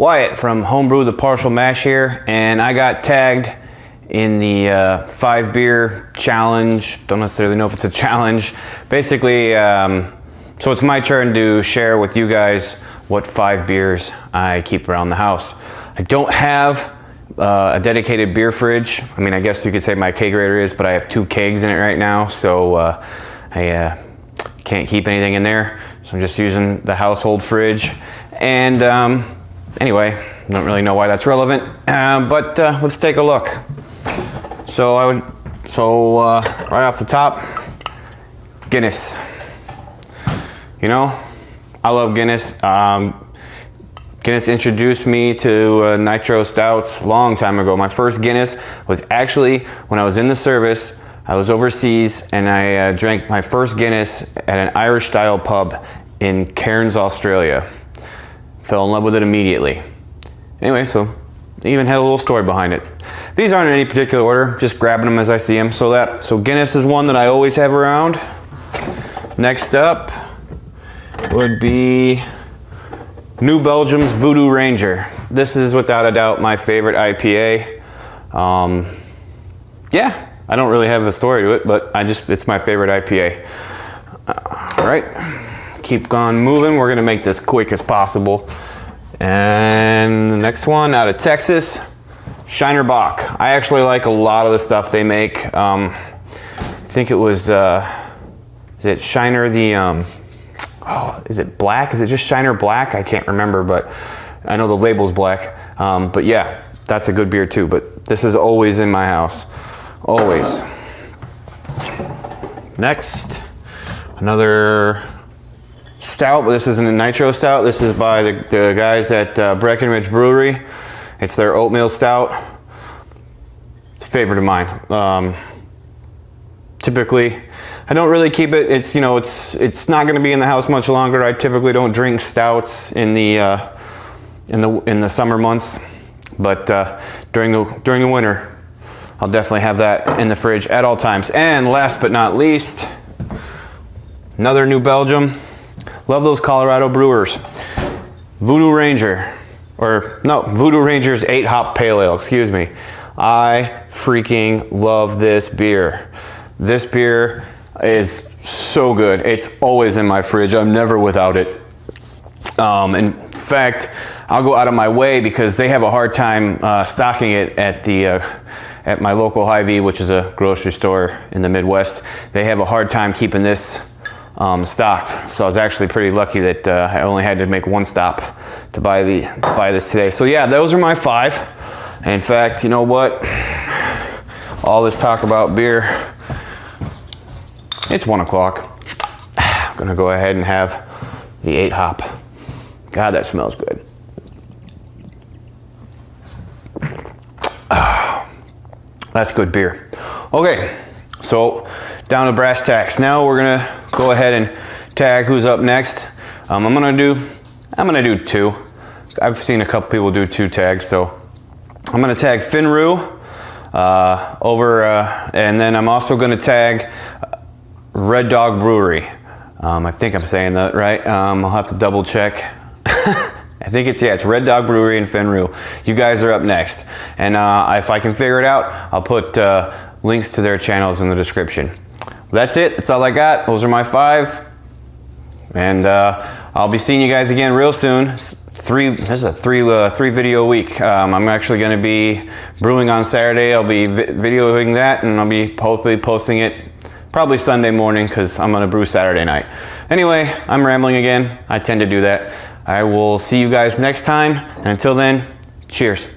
Wyatt from Homebrew the Partial Mash here, and I got tagged in the 5 beer challenge. Don't necessarily know if it's a challenge. Basically, so it's my turn to share with you guys what 5 beers I keep around the house. I don't have a dedicated beer fridge. I mean, I guess you could say my kegerator is, but I have 2 kegs in it right now, so I can't keep anything in there. So I'm just using the household fridge. And anyway, I don't really know why that's relevant, but let's take a look. So right off the top, Guinness. You know, I love Guinness. Guinness introduced me to nitro stouts a long time ago. My first Guinness was actually when I was in the service. I was overseas and I drank my first Guinness at an Irish style pub in Cairns, Australia. Fell in love with it immediately. Anyway, so even had a little story behind it. These aren't in any particular order, just grabbing them as I see them. So Guinness is one that I always have around. Next up would be New Belgium's Voodoo Ranger. This is without a doubt my favorite IPA. Yeah, I don't really have a story to it, but it's my favorite IPA. All right, keep on moving. We're gonna make this quick as possible. And the next one out of Texas, Shiner Bock. I actually like a lot of the stuff they make. I think it was, is it Shiner the, oh, is it black? Is it just Shiner Black? I can't remember, but I know the label's black. But yeah, that's a good beer too, but this is always in my house, always. Next, another stout, but this isn't a nitro stout. This is by the guys at RedDog Brewery. It's their oatmeal stout. It's a favorite of mine. Typically, I don't really keep it. It's, you know, it's not going to be in the house much longer. I typically don't drink stouts in the summer months, but during the winter, I'll definitely have that in the fridge at all times. And last but not least, another New Belgium. Love those Colorado brewers. Voodoo Ranger, or no, Voodoo Ranger's 8-hop pale ale, excuse me. I freaking love this beer. This beer is so good. It's always in my fridge. I'm never without it. In fact, I'll go out of my way because they have a hard time stocking it at my local Hy-Vee, which is a grocery store in the Midwest. They have a hard time keeping this stocked, so I was actually pretty lucky that I only had to make one stop to buy this today. So yeah, those are my 5. In fact, you know what? All this talk about beer, it's 1 o'clock. I'm gonna go ahead and have the 8-hop. God, that smells good. That's good beer. Okay, so down to brass tacks. Now we're gonna go ahead and tag who's up next. I'm gonna do 2. I've seen a couple people do 2 tags, so I'm gonna tag Finru and then I'm also gonna tag RedDog Brewery. I think I'm saying that right. I'll have to double check. I think it's RedDog Brewery and Finru. You guys are up next, and if I can figure it out, I'll put links to their channels in the description. That's it. That's all I got. Those are my 5. And I'll be seeing you guys again real soon. This is a three video week. I'm actually going to be brewing on Saturday. I'll be videoing that, and I'll be hopefully posting it probably Sunday morning because I'm going to brew Saturday night. Anyway, I'm rambling again. I tend to do that. I will see you guys next time. And until then, cheers.